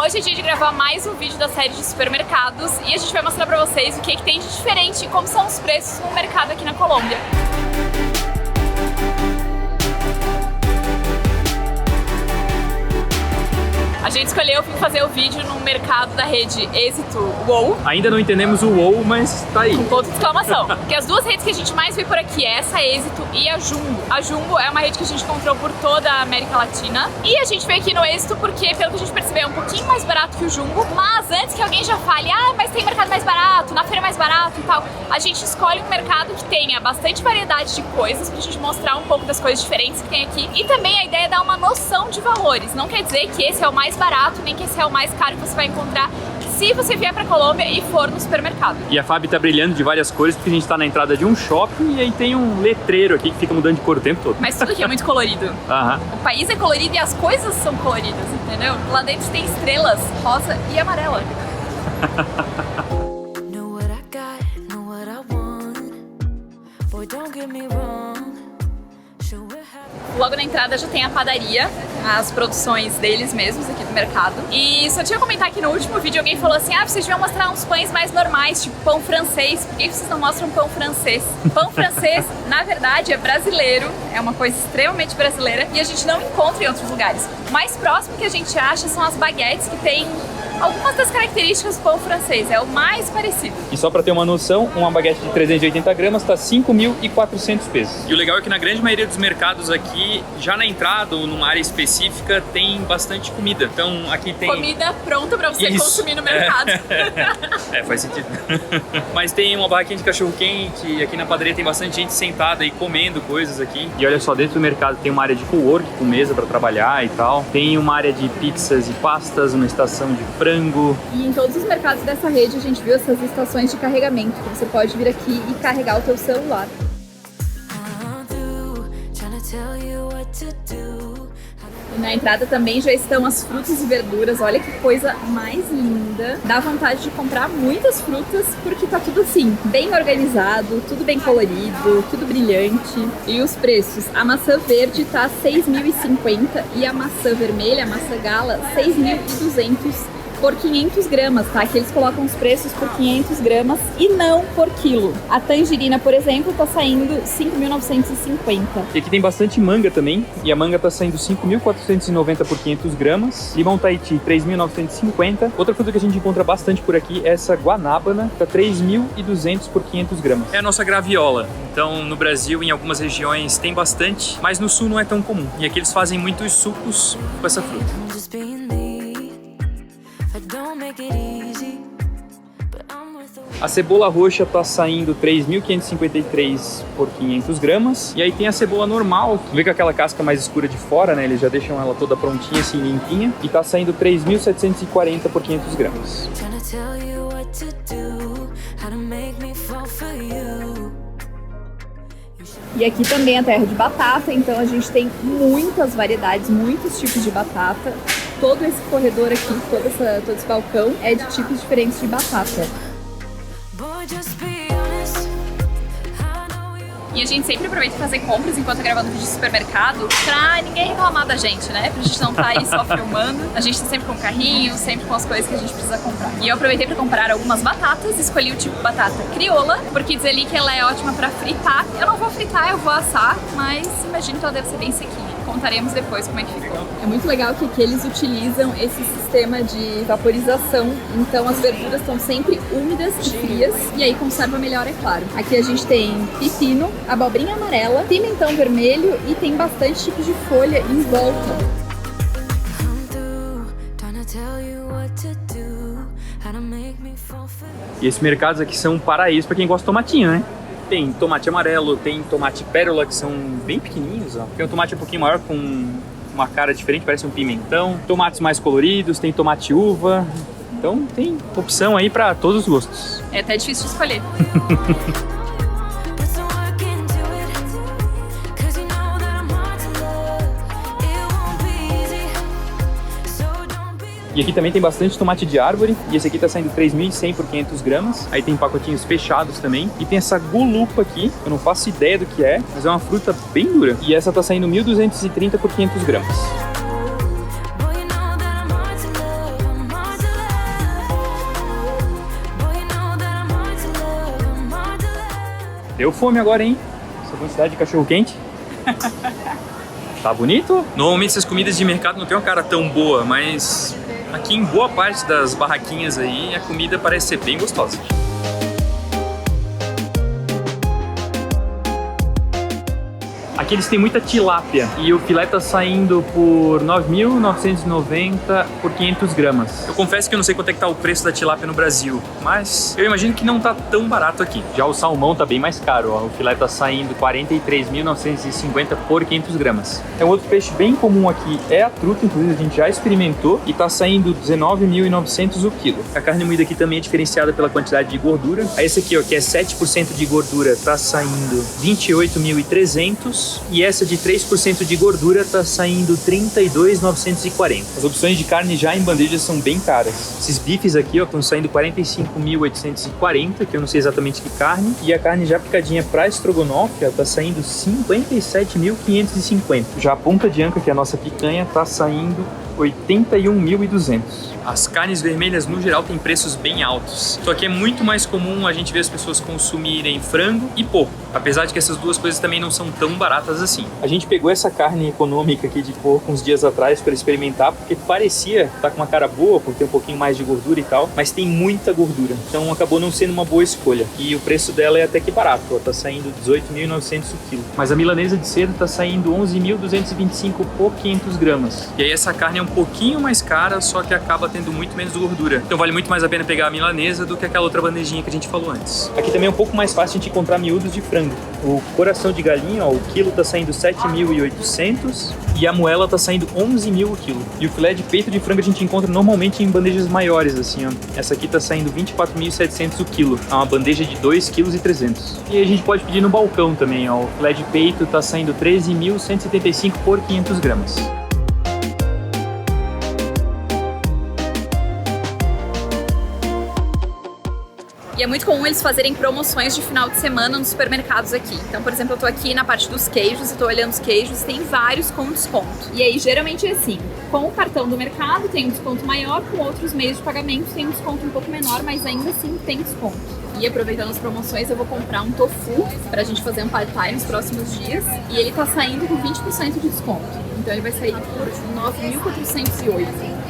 hoje é dia de gravar mais um vídeo da série de supermercados e a gente vai mostrar pra vocês o que tem de diferente e como são os preços no mercado aqui na Colômbia. A gente escolheu fazer o vídeo no mercado da rede Êxito WOW. Ainda não entendemos o WOW, mas tá aí. Com ponto de exclamação. Porque as duas redes que a gente mais vê por aqui é essa Êxito e a Jumbo. A Jumbo é uma rede que a gente encontrou por toda a América Latina. E a gente veio aqui no Êxito porque, pelo que a gente percebeu, é um pouquinho mais barato que o Jumbo. Mas antes que alguém já fale, mas tem mercado mais barato, na feira é mais barato e tal, a gente escolhe um mercado que tenha bastante variedade de coisas pra gente mostrar um pouco das coisas diferentes que tem aqui. E também a ideia é dar uma noção de valores. Não quer dizer que esse é o mais barato, nem que esse é o mais caro que você vai encontrar se você vier pra Colômbia e for no supermercado. E a Fabi tá brilhando de várias cores porque a gente tá na entrada de um shopping e aí tem um letreiro aqui que fica mudando de cor o tempo todo. Mas tudo aqui é muito colorido. Aham. O país é colorido e as coisas são coloridas, entendeu? Lá dentro tem estrelas rosa e amarela. Logo na entrada já tem a padaria, as produções deles mesmos aqui do mercado. E só tinha que comentar aqui no último vídeo, alguém falou assim, vocês deviam mostrar uns pães mais normais, tipo pão francês. Por que vocês não mostram pão francês? Pão francês, na verdade, é brasileiro, é uma coisa extremamente brasileira e a gente não encontra em outros lugares. O mais próximo que a gente acha são as baguetes, que tem algumas das características do pão francês, é o mais parecido. E só pra ter uma noção, uma baguete de 380 gramas tá 5.400 pesos. E o legal é que na grande maioria dos mercados aqui, já na entrada ou numa área específica, tem bastante comida. Então aqui tem... comida pronta pra você consumir no mercado. Faz sentido. Mas tem uma barraquinha de cachorro-quente, aqui na padaria tem bastante gente sentada e comendo coisas aqui. E olha só, dentro do mercado tem uma área de cowork com mesa pra trabalhar e tal. Tem uma área de pizzas e pastas, uma estação de frango. E em todos os mercados dessa rede a gente viu essas estações de carregamento, que você pode vir aqui e carregar o teu celular. E na entrada também já estão as frutas e verduras, olha que coisa mais linda. Dá vontade de comprar muitas frutas porque tá tudo assim, bem organizado, tudo bem colorido, tudo brilhante. E os preços, a maçã verde tá 6.050 e a maçã vermelha, a maçã gala, 6.200 por 500 gramas, tá? Que eles colocam os preços por 500 gramas e não por quilo. A tangerina, por exemplo, tá saindo 5.950. E aqui tem bastante manga também, e a manga tá saindo 5.490 por 500 gramas. Limão Tahiti, 3.950. Outra fruta que a gente encontra bastante por aqui é essa guanábana, tá 3.200 por 500 gramas. É a nossa graviola. Então, no Brasil, em algumas regiões tem bastante, mas no sul não é tão comum. E aqui eles fazem muitos sucos com essa fruta. A cebola roxa tá saindo 3.553 por 500 gramas. E aí tem a cebola normal, vê com aquela casca mais escura de fora, né? Eles já deixam ela toda prontinha, assim, limpinha. E tá saindo 3.740 por 500 gramas. E aqui também é a terra de batata, então a gente tem muitas variedades, muitos tipos de batata. Todo esse corredor aqui, todo esse balcão é de tipos diferentes de batata. E a gente sempre aproveita pra fazer compras enquanto tá gravando vídeo de supermercado pra ninguém reclamar da gente, né? Pra gente não tá aí só filmando. A gente tá sempre com o carrinho, sempre com as coisas que a gente precisa comprar. E eu aproveitei pra comprar algumas batatas, escolhi o tipo batata crioula, porque diz ali que ela é ótima pra fritar. Eu não vou fritar, eu vou assar, mas imagino que ela deve ser bem sequinha. Contaremos depois como é que ficou. É muito legal que aqui eles utilizam esse sistema de vaporização, então as verduras estão sempre úmidas e frias, e aí conserva melhor, é claro. Aqui a gente tem pepino, abobrinha amarela, pimentão vermelho e tem bastante tipo de folha em volta. E esses mercados aqui são um paraíso para quem gosta de tomatinho, né? Tem tomate amarelo, tem tomate pérola, que são bem pequenininhos, ó. Tem um tomate um pouquinho maior com uma cara diferente, parece um pimentão. Tomates mais coloridos, tem tomate uva. Então tem opção aí para todos os gostos. É até difícil de escolher. E aqui também tem bastante tomate de árvore, e esse aqui tá saindo 3.100 por 500 gramas. Aí tem pacotinhos fechados também. E tem essa gulupa aqui, eu não faço ideia do que é, mas é uma fruta bem dura. E essa tá saindo 1.230 por 500 gramas. Deu fome agora, hein? Essa quantidade de cachorro-quente. Tá bonito? Normalmente essas comidas de mercado não tem uma cara tão boa, mas aqui em boa parte das barraquinhas aí, a comida parece ser bem gostosa. Aqui eles têm muita tilápia e o filé tá saindo por 9.990 por 500 gramas. Eu confesso que eu não sei quanto é que tá o preço da tilápia no Brasil, mas eu imagino que não tá tão barato aqui. Já o salmão tá bem mais caro, ó. O filé tá saindo 43.950 por 500 gramas. É um outro peixe bem comum aqui, é a truta, inclusive a gente já experimentou, e tá saindo 19.900 o quilo. A carne moída aqui também é diferenciada pela quantidade de gordura. Aí esse aqui, ó, que é 7% de gordura, tá saindo 28.300. E essa de 3% de gordura tá saindo 32.940. As opções de carne já em bandeja são bem caras. Esses bifes aqui, ó, estão saindo 45.840, que eu não sei exatamente que carne. E a carne já picadinha pra estrogonofe, ó, tá saindo 57.550. Já a ponta de anca, que é a nossa picanha, tá saindo 81.200. As carnes vermelhas, no geral, têm preços bem altos. Só que é muito mais comum a gente ver as pessoas consumirem frango e porco. Apesar de que essas duas coisas também não são tão baratas assim. A gente pegou essa carne econômica aqui de porco uns dias atrás para experimentar, porque parecia estar com uma cara boa, porque tem um pouquinho mais de gordura e tal, mas tem muita gordura. Então acabou não sendo uma boa escolha. E o preço dela é até que barato, ó, tá saindo 18.900 o quilo. Mas a milanesa de cerdo tá saindo 11.225 por 500 gramas. E aí essa carne é um pouquinho mais cara, só que acaba tendo muito menos gordura. Então vale muito mais a pena pegar a milanesa do que aquela outra bandejinha que a gente falou antes. Aqui também é um pouco mais fácil a gente encontrar miúdos de frango. O coração de galinha, ó, o quilo tá saindo 7.800 e a moela tá saindo 11.000 o quilo. E o filé de peito de frango a gente encontra normalmente em bandejas maiores, assim, ó. Essa aqui tá saindo 24.700 o quilo. É uma bandeja de 2,3 kg. E a gente pode pedir no balcão também, ó. O filé de peito tá saindo 13.175 por 500 gramas. E é muito comum eles fazerem promoções de final de semana nos supermercados aqui. Então, por exemplo, eu tô aqui na parte dos queijos e tô olhando os queijos, tem vários com desconto. E aí, geralmente é assim, com o cartão do mercado tem um desconto maior, com outros meios de pagamento tem um desconto um pouco menor, mas ainda assim tem desconto. E aproveitando as promoções, eu vou comprar um tofu pra gente fazer um pad thai nos próximos dias. E ele tá saindo com 20% de desconto. Então ele vai sair por 9.408.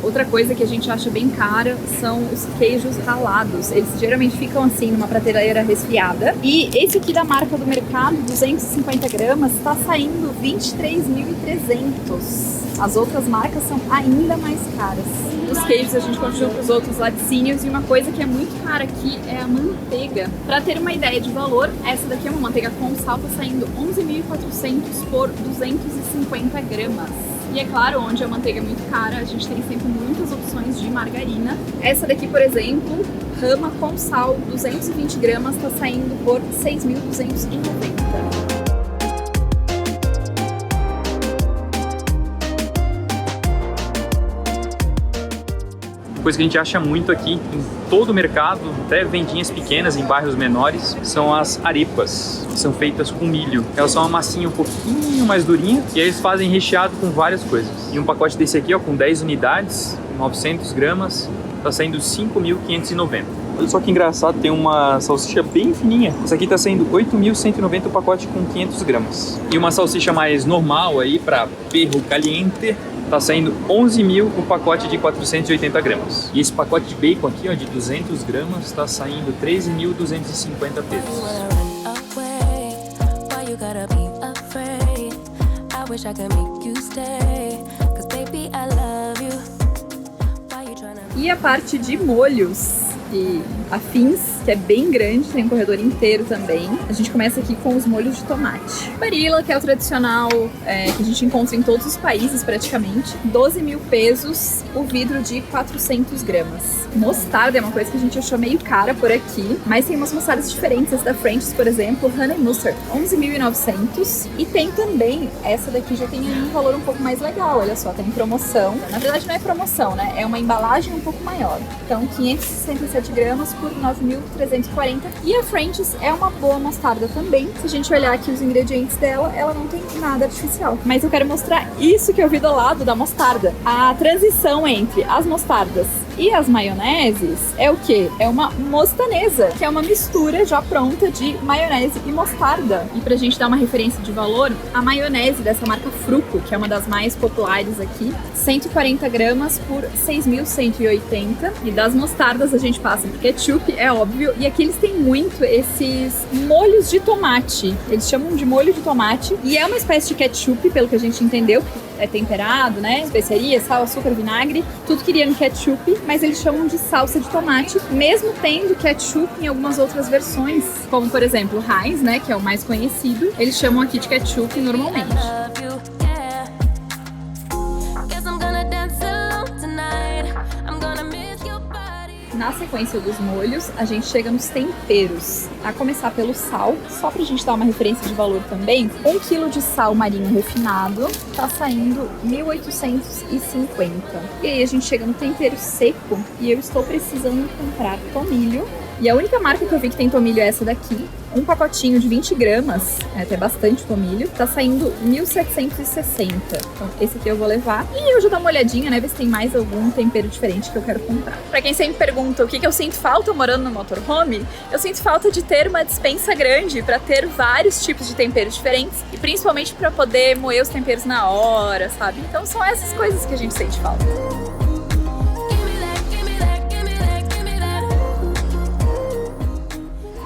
Outra coisa que a gente acha bem cara são os queijos ralados. Eles geralmente ficam assim numa prateleira resfriada. E esse aqui da marca do mercado, 250 gramas, tá saindo 23.300. As outras marcas são ainda mais caras. Dos queijos a gente continua para os outros laticínios e uma coisa que é muito cara aqui é a manteiga. Para ter uma ideia de valor, essa daqui é uma manteiga com sal, tá saindo 11.400 por 250 gramas. E é claro, onde a manteiga é muito cara, a gente tem sempre muitas opções de margarina. Essa daqui, por exemplo, rama com sal, 220 gramas, tá saindo por 6.290. Coisa que a gente acha muito aqui em todo o mercado, até vendinhas pequenas em bairros menores, são as arepas, que são feitas com milho. Elas são uma massinha um pouquinho mais durinha e aí eles fazem recheado com várias coisas. E um pacote desse aqui, ó, com 10 unidades, 900 gramas, tá saindo 5.590. Olha só que engraçado, tem uma salsicha bem fininha. Essa aqui tá saindo 8.190 o pacote com 500 gramas. E uma salsicha mais normal aí, para perro caliente, tá saindo 11.000 o pacote de 480 gramas. E esse pacote de bacon aqui, ó, de 200 gramas, tá saindo 13.250 pesos. E a parte de molhos e afins, que é bem grande, tem um corredor inteiro também. A gente começa aqui com os molhos de tomate. Barilla, que é o tradicional, que a gente encontra em todos os países praticamente. 12.000 pesos o vidro de 400 gramas. Mostarda é uma coisa que a gente achou meio cara por aqui, mas tem umas mostardas diferentes. Essa da French's, por exemplo, Honey Mustard, 11.900. E tem também, essa daqui já tem um valor um pouco mais legal, olha só, tem promoção. Na verdade não é promoção, né? É uma embalagem um pouco maior. Então 567 gramas por 9.340. E a French's é uma boa mostarda também. Se a gente olhar aqui os ingredientes dela, ela não tem nada artificial. Mas eu quero mostrar isso que eu vi do lado da mostarda. A transição entre as mostardas E as maioneses é o quê? É uma mostanesa, que é uma mistura já pronta de maionese e mostarda. E pra gente dar uma referência de valor, a maionese dessa marca Fruco, que é uma das mais populares aqui, 140 gramas por 6.180. E das mostardas a gente passa pro ketchup, é óbvio. E aqui eles têm muito esses molhos de tomate. Eles chamam de molho de tomate. E é uma espécie de ketchup, pelo que a gente entendeu. É temperado, né? Especiaria, sal, açúcar, vinagre, tudo queria no ketchup, mas eles chamam de salsa de tomate, mesmo tendo ketchup em algumas outras versões, como por exemplo Heinz, né? Que é o mais conhecido, eles chamam aqui de ketchup normalmente. Na sequência dos molhos, a gente chega nos temperos. A começar pelo sal, só pra gente dar uma referência de valor também, 1 kg de sal marinho refinado tá saindo 1.850. E aí a gente chega no tempero seco e eu estou precisando comprar tomilho. E a única marca que eu vi que tem tomilho é essa daqui. Um pacotinho de 20 gramas, é até bastante tomilho, tá saindo 1.760. Então esse aqui eu vou levar. E eu já dou uma olhadinha, né, ver se tem mais algum tempero diferente que eu quero comprar. Pra quem sempre pergunta o que eu sinto falta morando no motorhome, eu sinto falta de ter uma despensa grande pra ter vários tipos de temperos diferentes. E principalmente pra poder moer os temperos na hora, sabe? Então são essas coisas que a gente sente falta.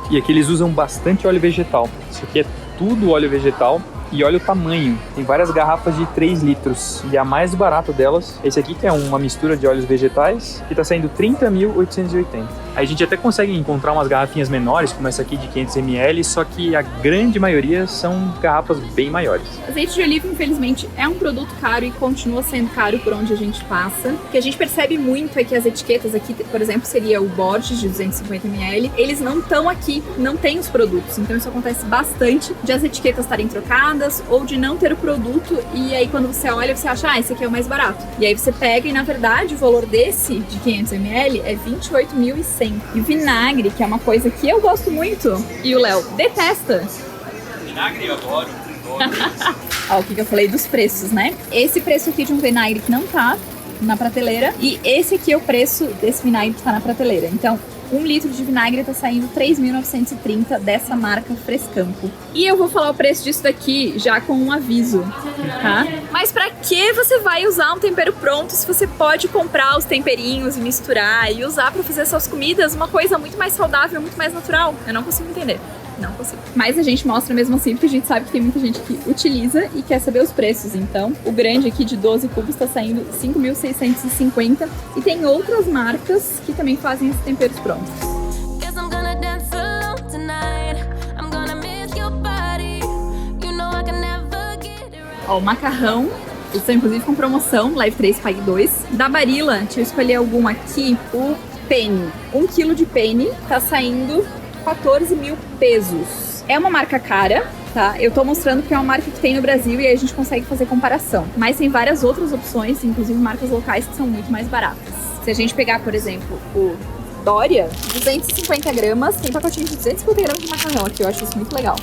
E aqui eles usam bastante óleo vegetal. Isso aqui é tudo óleo vegetal. E olha o tamanho, tem várias garrafas de 3 litros. E a mais barata delas, esse aqui que é uma mistura de óleos vegetais, que tá saindo 30.880. Aí a gente até consegue encontrar umas garrafinhas menores, como essa aqui de 500 ml, só que a grande maioria são garrafas bem maiores. Azeite de oliva, infelizmente, é um produto caro e continua sendo caro por onde a gente passa. O que a gente percebe muito é que as etiquetas aqui, por exemplo, seria o Borges de 250 ml, eles não estão aqui, não tem os produtos. Então isso acontece bastante de as etiquetas estarem trocadas ou de não ter o produto e aí quando você olha, você acha, ah, esse aqui é o mais barato. E aí você pega e, na verdade, o valor desse de 500 ml é 28.100. E vinagre, que é uma coisa que eu gosto muito e o Léo detesta. Vinagre eu adoro. Ó, o que eu falei dos preços, né? Esse preço aqui de um vinagre que não tá na prateleira e esse aqui é o preço desse vinagre que tá na prateleira. Então, 1 litro de vinagre tá saindo 3.930 dessa marca Frescampo. E eu vou falar o preço disso daqui já com um aviso, tá? Mas pra que você vai usar um tempero pronto se você pode comprar os temperinhos e misturar e usar pra fazer suas comidas uma coisa muito mais saudável, muito mais natural? Eu não consigo entender. Não consigo. Mas a gente mostra mesmo assim, porque a gente sabe que tem muita gente que utiliza e quer saber os preços. Então, o grande aqui de 12 cubos tá saindo 5.650 e tem outras marcas que também fazem esses temperos prontos. Ó, o macarrão, eles estão inclusive com promoção, leve 3, pague 2. Da Barilla, deixa eu escolher algum aqui, o penne. 1 kg de penne tá saindo 14.000 pesos. É uma marca cara, tá? Eu tô mostrando que é uma marca que tem no Brasil e aí a gente consegue fazer comparação. Mas tem várias outras opções, inclusive marcas locais que são muito mais baratas. Se a gente pegar, por exemplo, o Dória, 250 gramas, tem pacotinho de 250 gramas de macarrão aqui, eu acho isso muito legal.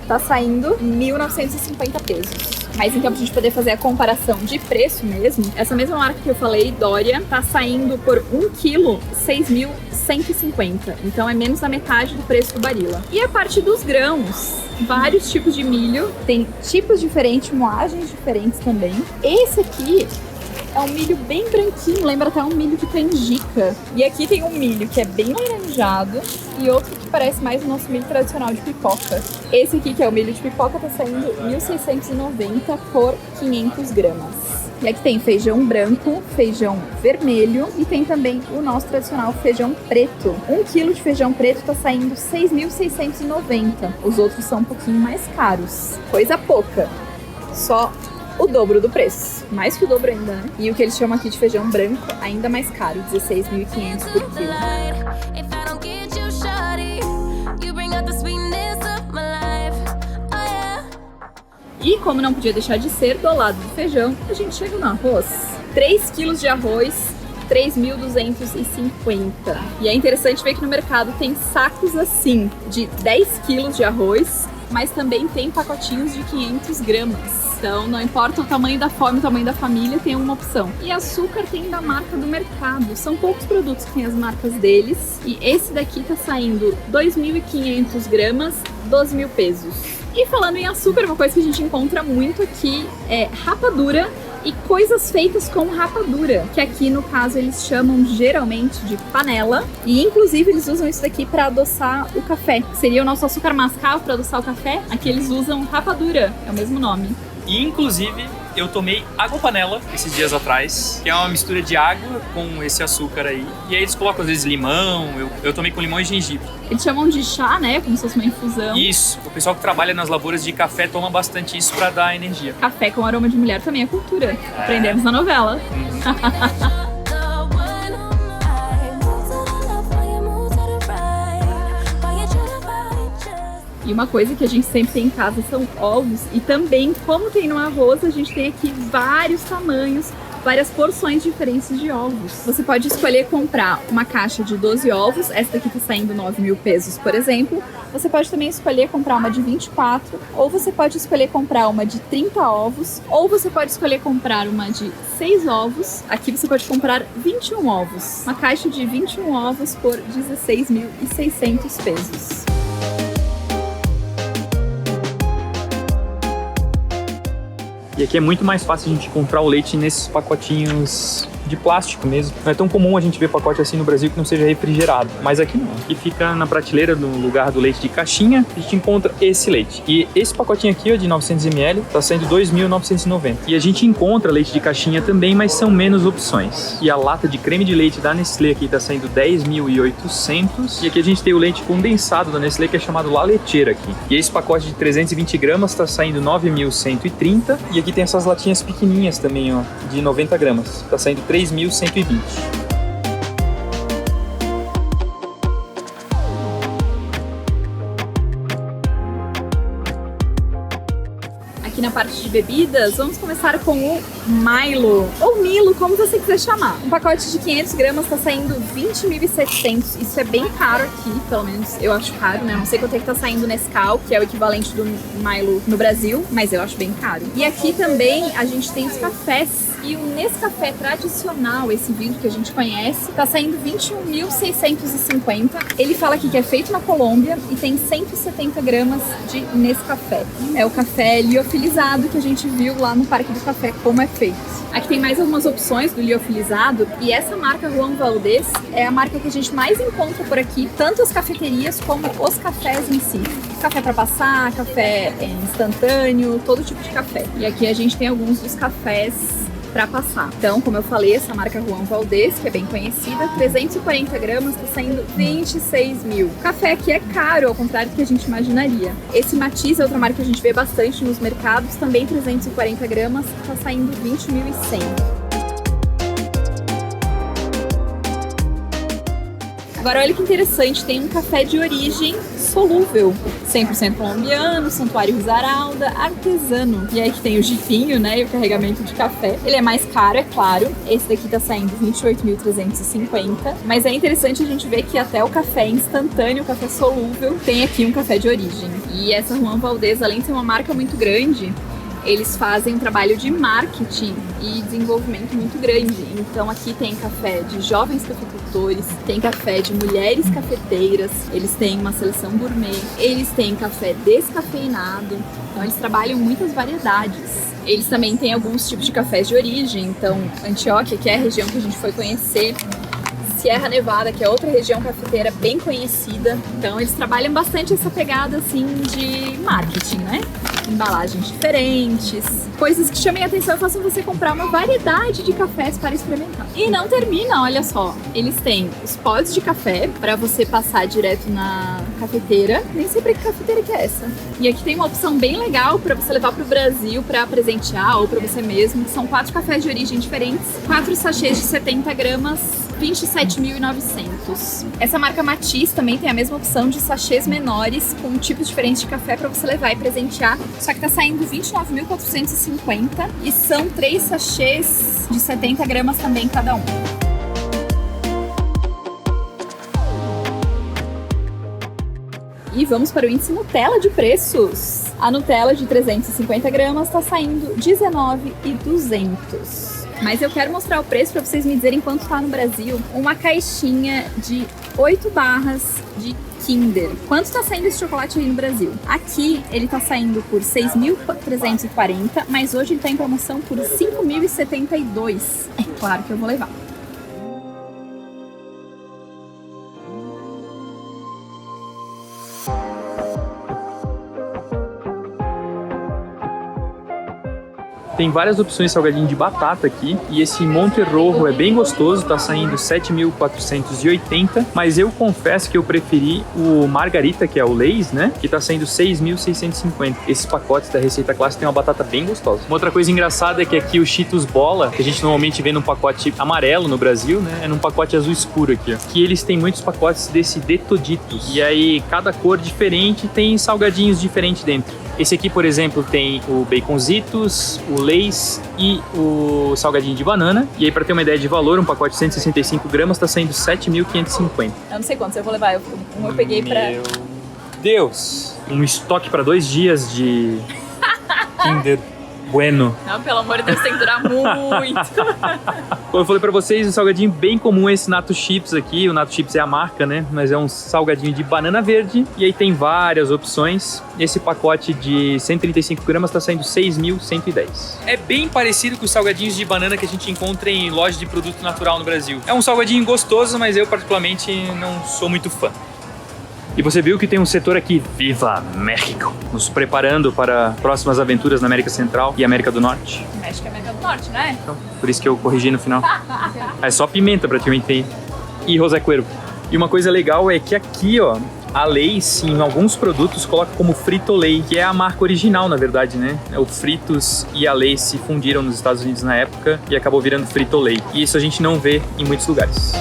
Tá saindo 1.950 pesos. Mas então, pra gente poder fazer a comparação de preço mesmo, essa mesma marca que eu falei, Dória, tá saindo por 1 kg, 6.150. Então é menos da metade do preço do Barilla. E a parte dos grãos, vários tipos de milho, tem tipos diferentes, moagens diferentes também. Esse aqui é um milho bem branquinho, lembra até um milho de canjica. E aqui tem um milho que é bem laranjado e outro que parece mais o nosso milho tradicional de pipoca. Esse aqui, que é o milho de pipoca, tá saindo 1.690 por 500 gramas. E aqui tem feijão branco, feijão vermelho e tem também o nosso tradicional feijão preto. 1 kg de feijão preto tá saindo 6.690. Os outros são um pouquinho mais caros. Coisa pouca. Só o dobro do preço. Mais que o dobro ainda, né? E o que eles chamam aqui de feijão branco, ainda mais caro, 16.500 por quilo. E como não podia deixar de ser, do lado do feijão, a gente chega no arroz. 3 quilos de arroz, 3.250. E é interessante ver que no mercado tem sacos assim, de 10 quilos de arroz, mas também tem pacotinhos de 500 gramas. Então, não importa o tamanho da fome, o tamanho da família, tem uma opção. E açúcar tem da marca do mercado. São poucos produtos que têm as marcas deles. E esse daqui tá saindo 2.500 gramas, 12 mil pesos. E falando em açúcar, uma coisa que a gente encontra muito aqui é rapadura e coisas feitas com rapadura, que aqui no caso eles chamam geralmente de panela, e inclusive eles usam isso daqui para adoçar o café, que seria o nosso açúcar mascavo para adoçar o café. Aqui eles usam rapadura, é o mesmo nome. E inclusive eu tomei água panela esses dias atrás, que é uma mistura de água com esse açúcar aí. E aí eles colocam às vezes limão, eu tomei com limão e gengibre. Eles chamam de chá, né? Como se fosse uma infusão. Isso, o pessoal que trabalha nas lavouras de café toma bastante isso pra dar energia. Café com aroma de mulher também é cultura. Aprendemos na novela. E uma coisa que a gente sempre tem em casa são ovos. E também, como tem no arroz, a gente tem aqui vários tamanhos, várias porções diferentes de ovos. Você pode escolher comprar uma caixa de 12 ovos, essa daqui tá saindo 9 mil pesos, por exemplo. Você pode também escolher comprar uma de 24, ou você pode escolher comprar uma de 30 ovos, ou você pode escolher comprar uma de 6 ovos. Aqui você pode comprar 21 ovos. Uma caixa de 21 ovos por 16.600 pesos. E aqui é muito mais fácil a gente comprar o leite nesses pacotinhos de plástico mesmo. Não é tão comum a gente ver pacote assim no Brasil que não seja refrigerado. Mas aqui não. Aqui fica na prateleira, no lugar do leite de caixinha, a gente encontra esse leite. E esse pacotinho aqui, ó, de 900 ml, tá saindo 2.990. E a gente encontra leite de caixinha também, mas são menos opções. E a lata de creme de leite da Nestlé aqui tá saindo 10.800. E aqui a gente tem o leite condensado da Nestlé, que é chamado La Lecheira aqui. E esse pacote de 320 gramas tá saindo 9.130. E aqui tem essas latinhas pequenininhas também, ó, de 90 gramas. Tá saindo 3.120. Aqui na parte de bebidas, vamos começar com o Milo, ou Milo, como você quiser chamar. Um pacote de 500 gramas está saindo 20.700. Isso é bem caro aqui, pelo menos eu acho caro, né? Não sei quanto é que tá saindo o Nescau, que é o equivalente do Milo no Brasil, mas eu acho bem caro. E aqui também a gente tem os cafés. E o Nescafé tradicional, esse vidro que a gente conhece, tá saindo 21.650. Ele fala aqui que é feito na Colômbia e tem 170 gramas de Nescafé. É o café liofilizado que a gente viu lá no Parque do Café, como é feito. Aqui tem mais algumas opções do liofilizado, e essa marca Juan Valdez é a marca que a gente mais encontra por aqui, tanto as cafeterias como os cafés em si. Café para passar, café instantâneo, todo tipo de café. E aqui a gente tem alguns dos cafés para passar. Então, como eu falei, essa marca Juan Valdez, que é bem conhecida, 340 gramas está saindo 26 mil. O café aqui é caro, ao contrário do que a gente imaginaria. Esse Matiz é outra marca que a gente vê bastante nos mercados, também 340 gramas, está saindo 20.100. Agora olha que interessante, tem um café de origem solúvel, 100% colombiano, Santuário Risaralda, artesano. E aí que tem o jipinho, né, e o carregamento de café. Ele é mais caro, é claro. Esse daqui tá saindo 28.350. Mas é interessante a gente ver que até o café instantâneo, o café solúvel, tem aqui um café de origem. E essa Juan Valdez, além de ser uma marca muito grande, eles fazem um trabalho de marketing e desenvolvimento muito grande. Então aqui tem café de jovens cafeicultores, tem café de mulheres cafeteiras, eles têm uma seleção gourmet, eles têm café descafeinado, então eles trabalham muitas variedades. Eles também têm alguns tipos de cafés de origem, então Antioquia, que é a região que a gente foi conhecer, Sierra Nevada, que é outra região cafeteira bem conhecida. Então eles trabalham bastante essa pegada assim de marketing, né? Embalagens diferentes, coisas que chamem a atenção e façam você comprar uma variedade de cafés para experimentar. E não termina, olha só, eles têm os pods de café para você passar direto na cafeteira. Nem sei pra que cafeteira que é essa. E aqui tem uma opção bem legal para você levar para o Brasil para presentear ou para você mesmo, que são 4 cafés de origem diferentes, 4 sachês de 70 gramas, 27.900. Essa marca Matiz também tem a mesma opção de sachês menores com tipos diferentes de café para você levar e presentear, só que tá saindo 29.450 e são 3 sachês de 70 gramas também cada um. E vamos para o índice Nutella de preços. A Nutella de 350 gramas está saindo R$19.200. Mas eu quero mostrar o preço para vocês me dizerem quanto tá no Brasil. Uma caixinha de 8 barras de Kinder. Quanto tá saindo esse chocolate aí no Brasil? Aqui ele tá saindo por 6.340, mas hoje ele tá em promoção por 5.072. É claro que eu vou levar. Tem várias opções de salgadinho de batata aqui, e esse Monte Rojo é bem gostoso, tá saindo 7.480, mas eu confesso que eu preferi o Margarita, que é o Lay's, né, que tá saindo 6.650. Esses pacotes da receita clássica tem uma batata bem gostosa. Uma outra coisa engraçada é que aqui o Cheetos Bola, que a gente normalmente vê num pacote amarelo no Brasil, né, é num pacote azul escuro aqui, ó. Que eles têm muitos pacotes desse de Toditos, e aí cada cor diferente tem salgadinhos diferentes dentro. Esse aqui, por exemplo, tem o Baconzitos, o Lay's e o salgadinho de banana. E aí, para ter uma ideia de valor, um pacote de 165 gramas tá saindo 7.550. Eu não sei quantos eu vou levar, eu peguei pra... Meu Deus! Um estoque para 2 dias de Kinder Bueno. Não, pelo amor de Deus, tem que durar muito. Como eu falei pra vocês, um salgadinho bem comum é esse Nato Chips aqui. O Nato Chips é a marca, né? Mas é um salgadinho de banana verde. E aí tem várias opções. Esse pacote de 135 gramas tá saindo 6.110. É bem parecido com os salgadinhos de banana que a gente encontra em lojas de produto natural no Brasil. É um salgadinho gostoso, mas eu particularmente não sou muito fã. E você viu que tem um setor aqui, Viva México, nos preparando para próximas aventuras na América Central e América do Norte. México é América do Norte, né? Então, por isso que eu corrigi no final. É só pimenta praticamente. E José Cuervo. E uma coisa legal é que aqui, ó, a Lay's, em alguns produtos, coloca como Frito-Lay, que é a marca original, na verdade, né? O Fritos e a Lay's se fundiram nos Estados Unidos na época e acabou virando Frito-Lay. E isso a gente não vê em muitos lugares.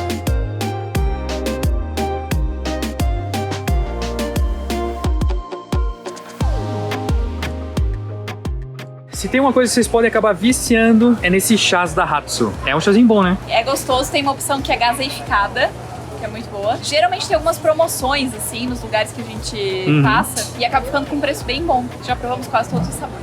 Se tem uma coisa que vocês podem acabar viciando, é nesse chás da Hatsu. É um chazinho bom, né? É gostoso, tem uma opção que é gaseificada, que é muito boa. Geralmente tem algumas promoções, assim, nos lugares que a gente passa, e acaba ficando com um preço bem bom. Já provamos quase todos os sabores.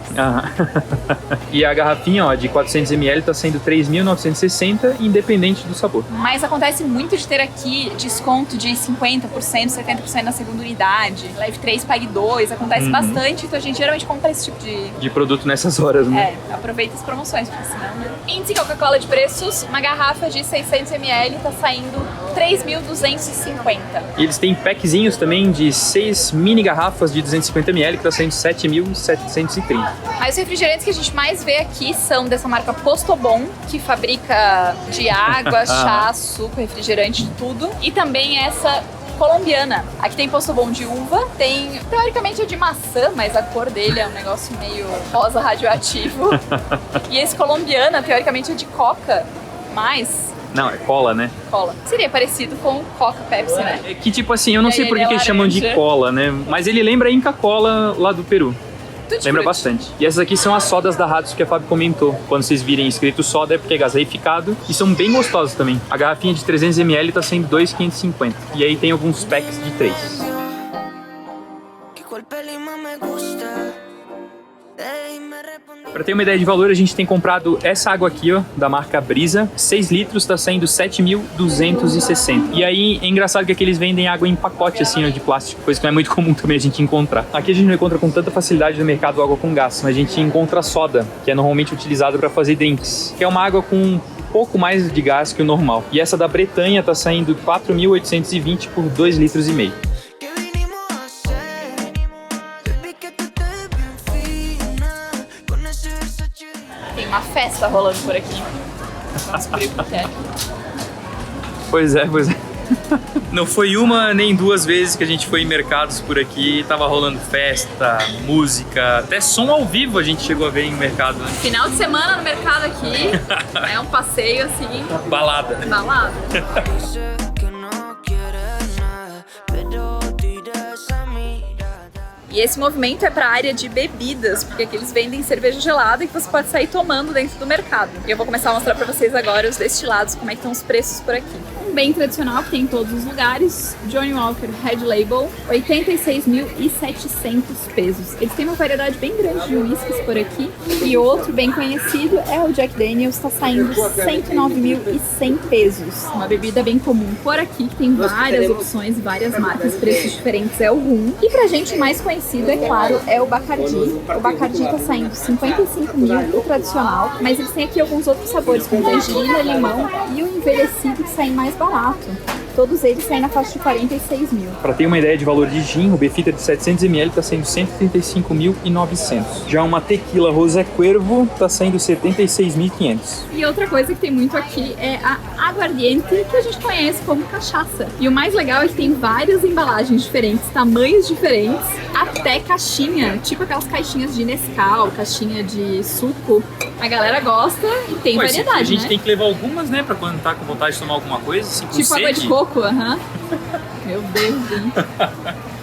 E a garrafinha, ó, de 400ml tá sendo 3.960, independente do sabor. Mas acontece muito de ter aqui desconto de 50%, 70% na segunda unidade. Leve 3, pague 2. Acontece bastante, então a gente geralmente compra esse tipo de produto nessas horas, né? É, aproveita as promoções, porque senão, né? Índice Coca-Cola de preços, uma garrafa de 600ml tá saindo 3.250. E eles têm packzinhos também de 6 mini garrafas de 250ml, que tá saindo 7.730. Aí os refrigerantes que a gente mais vê aqui são dessa marca Postobon, que fabrica de água, chá, suco, refrigerante, tudo. E também essa colombiana. Aqui tem Postobon de uva, tem teoricamente é de maçã, mas a cor dele é um negócio meio rosa radioativo. E esse colombiana, teoricamente, é de coca, mas... Não, é cola, né? Cola. Seria parecido com Coca Pepsi, né? É que tipo assim, eu não sei por que eles chamam de cola, né? Mas ele lembra a Inca Cola lá do Peru. Lembra bastante. E essas aqui são as sodas da Hatsu que a Fábio comentou. Quando vocês virem escrito soda é porque é gaseificado. E são bem gostosas também. A garrafinha de 300ml tá sendo 2.550. E aí tem alguns packs de 3. Para ter uma ideia de valor, a gente tem comprado essa água aqui, ó, da marca Brisa. 6 litros tá saindo 7.260. E aí é engraçado que aqui eles vendem água em pacote, assim, ó, de plástico, coisa que não é muito comum também a gente encontrar. Aqui a gente não encontra com tanta facilidade no mercado água com gás, mas a gente encontra soda, que é normalmente utilizada para fazer drinks, que é uma água com um pouco mais de gás que o normal. E essa da Bretanha tá saindo 4.820 por 2,5 litros. Uma festa rolando por aqui. Vamos descobrir o que é. Pois é. Não foi uma nem duas vezes que a gente foi em mercados por aqui, tava rolando festa, música, até som ao vivo a gente chegou a ver em mercado, né? Final de semana no mercado aqui, é um passeio assim... Balada. Balada. E esse movimento é para a área de bebidas, porque aqui eles vendem cerveja gelada que você pode sair tomando dentro do mercado. E eu vou começar a mostrar para vocês agora os destilados, como é que estão os preços por aqui. Um bem tradicional que tem em todos os lugares, Johnnie Walker Red Label, 86.700 pesos. Eles têm uma variedade bem grande de whiskies por aqui. E outro bem conhecido é o Jack Daniels, está saindo 109.100 pesos. Uma bebida bem comum por aqui, que tem várias opções, várias marcas, preços diferentes, é o rum. E pra gente o mais conhecido, é claro, é o Bacardi. O Bacardi tá saindo 55 mil, o tradicional, mas eles têm aqui alguns outros sabores, como tangerina, limão e o envelhecido que sai mais barato. Todos eles saem na faixa de 46 mil. Para ter uma ideia de valor de gin, o Befita de 700 ml está saindo 135.900. Já uma tequila Rosé Cuervo está saindo 76.500. E outra coisa que tem muito aqui é a aguardiente, que a gente conhece como cachaça. E o mais legal é que tem várias embalagens diferentes, tamanhos diferentes, até caixinha, tipo aquelas caixinhas de Nescau, caixinha de suco. A galera gosta e tem variedade, a gente né? tem que levar algumas, né, pra quando tá com vontade de tomar alguma coisa, assim, com tipo sede. Água de coco, aham. Meu Deus, gente.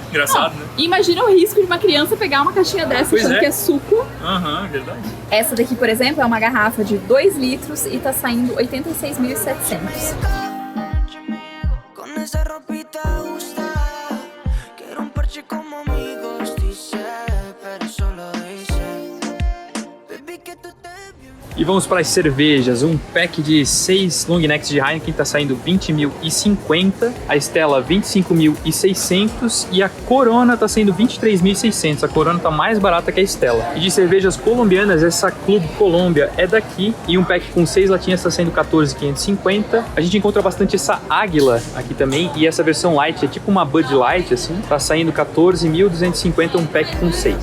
Engraçado, né? Imagina o risco de uma criança pegar uma caixinha dessa achando que é suco. Aham, verdade. Essa daqui, por exemplo, é uma garrafa de 2 litros e tá saindo 86.700. E vamos para as cervejas. Um pack de 6 long necks de Heineken está saindo 20.050, a Stella 25.600 e a Corona está saindo 23.600. A Corona está mais barata que a Stella. E de cervejas colombianas, essa Club Colômbia é daqui e um pack com 6 latinhas está saindo 14.550. A gente encontra bastante essa Águila aqui também e essa versão light é tipo uma Bud Light assim, está saindo 14.250 um pack com 6.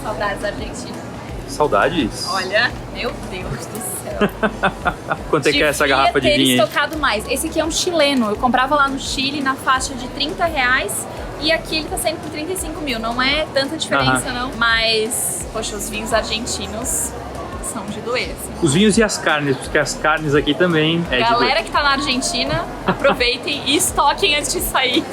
Saudades da Argentina. Saudades? Olha, meu Deus do céu. Quanto é que é essa garrafa de vinho? Devia ter estocado mais. Esse aqui é um chileno. Eu comprava lá no Chile na faixa de R$30 e aqui ele tá saindo por 35 mil. Não é tanta diferença, não. Mas, poxa, os vinhos argentinos são de doer, assim. Os vinhos e as carnes, porque as carnes aqui também é de doer. Galera que tá na Argentina, aproveitem e estoquem antes de sair.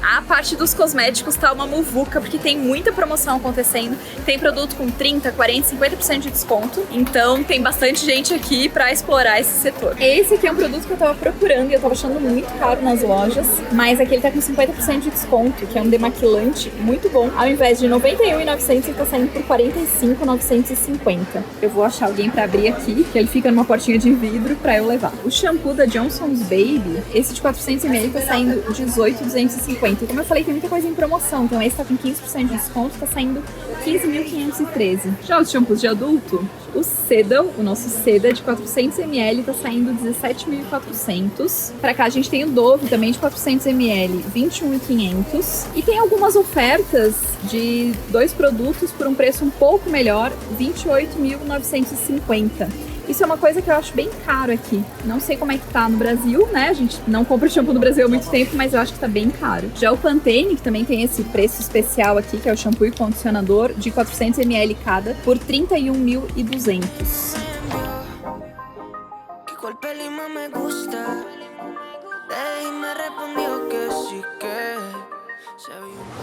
A parte dos cosméticos tá uma muvuca, porque tem muita promoção acontecendo. Tem produto com 30, 40, 50% de desconto. Então tem bastante gente aqui pra explorar esse setor. Esse aqui é um produto que eu tava procurando e eu tava achando muito caro nas lojas. Mas aqui ele tá com 50% de desconto, que é um demaquilante muito bom. Ao invés de R$ 91.900, ele tá saindo por R$ 45.950. Eu vou achar alguém pra abrir aqui, que ele fica numa portinha de vidro pra eu levar. O shampoo da Johnson's Baby, esse de 400ml tá saindo R$ 18.250. Como eu falei, tem muita coisa em promoção, então esse tá com 15% de desconto, tá saindo 15.513. Já os shampoos de adulto, o Sedal, o nosso Seda de 400ml tá saindo 17.400. Pra cá a gente tem o Dove também de 400ml, 21.500. E tem algumas ofertas de 2 produtos por um preço um pouco melhor, 28.950. Isso é uma coisa que eu acho bem caro aqui. Não sei como é que tá no Brasil, né? A gente não compra shampoo no Brasil há muito tempo, mas eu acho que tá bem caro. Já o Pantene, que também tem esse preço especial aqui, que é o shampoo e condicionador, de 400ml cada, por 31.200.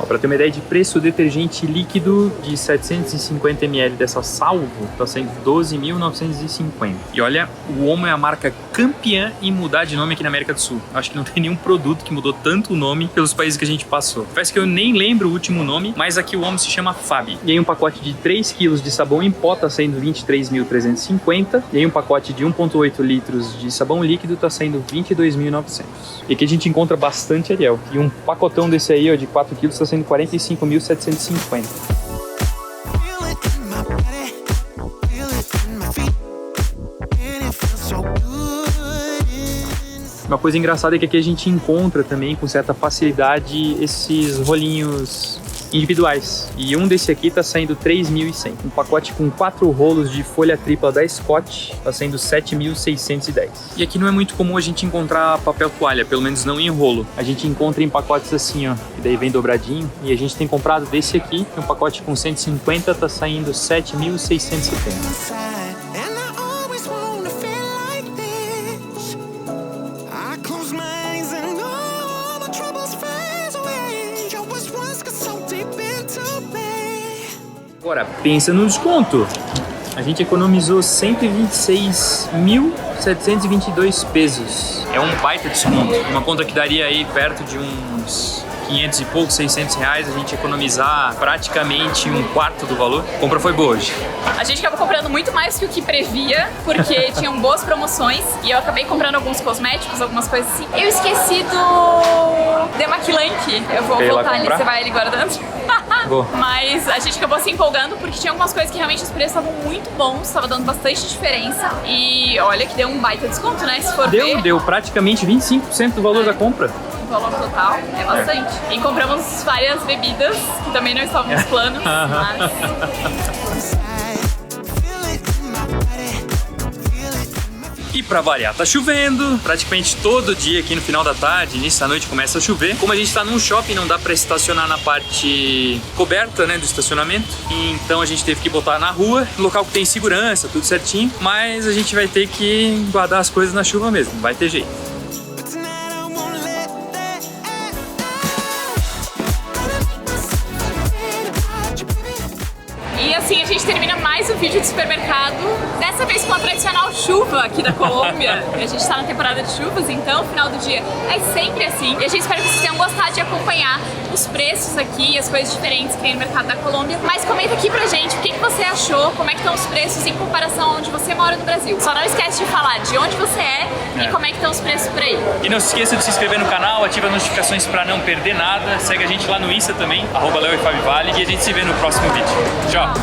Para ter uma ideia de preço, o detergente líquido de 750ml dessa Salvo está saindo 12.950. E olha, o Omo é a marca campeã em mudar de nome aqui na América do Sul. Acho que não tem nenhum produto que mudou tanto o nome pelos países que a gente passou. Parece que eu nem lembro o último nome, mas aqui o Omo se chama Fabi. E aí um pacote de 3 kg de sabão em pó está saindo 23.350. E aí um pacote de 1,8 litros de sabão líquido está saindo 22.900. E aqui a gente encontra bastante Ariel. E um pacotão desse aí, ó, de 4 kg está sendo 45.750. Uma coisa engraçada é que aqui a gente encontra também com certa facilidade esses rolinhos individuais. E um desse aqui tá saindo 3.100. Um pacote com 4 rolos de folha tripla da Scott tá saindo 7.610. E aqui não é muito comum a gente encontrar papel toalha, pelo menos não em rolo. A gente encontra em pacotes assim, ó, que daí vem dobradinho. E a gente tem comprado desse aqui, que um pacote com 150 tá saindo 7.670. Agora, pensa no desconto. A gente economizou 126.722 pesos. É um baita desconto. Uma conta que daria aí perto de uns 500 e pouco, 600 reais, a gente economizar praticamente um quarto do valor. A compra foi boa hoje. A gente acabou comprando muito mais que o que previa, porque tinham boas promoções e eu acabei comprando alguns cosméticos, algumas coisas assim. Eu esqueci do Demaquilante. Eu vou voltar ali, você vai ali guardando? Vou. Mas a gente acabou se empolgando porque tinha algumas coisas que realmente os preços estavam muito bons, estava dando bastante diferença. E olha que deu um baita desconto, né? Se for ver, Deu praticamente 25% do valor da compra. o valor total é bastante. E compramos várias bebidas que também não estavam nos planos, mas... E pra variar, tá chovendo praticamente todo dia aqui no final da tarde, início da noite começa a chover. Como a gente tá num shopping, não dá pra estacionar na parte coberta, né, do estacionamento. E então a gente teve que botar na rua, local que tem segurança, tudo certinho. Mas a gente vai ter que guardar as coisas na chuva mesmo, vai ter jeito. E assim a gente termina mais um vídeo de supermercado, dessa vez com a tradicional chuva aqui da Colômbia. A gente tá na temporada de chuvas, então o final do dia é sempre assim. E a gente espera que vocês tenham gostado de acompanhar os preços aqui, as coisas diferentes que tem no mercado da Colômbia. Mas comenta aqui pra gente o que você achou, como é que estão os preços em comparação a onde você mora no Brasil. Só não esquece de falar de onde você é e como é que estão os preços por aí. E não se esqueça de se inscrever no canal, ativa as notificações pra não perder nada. Segue a gente lá no Insta também, @LeoFabiVale, e a gente se vê no próximo vídeo. Tchau!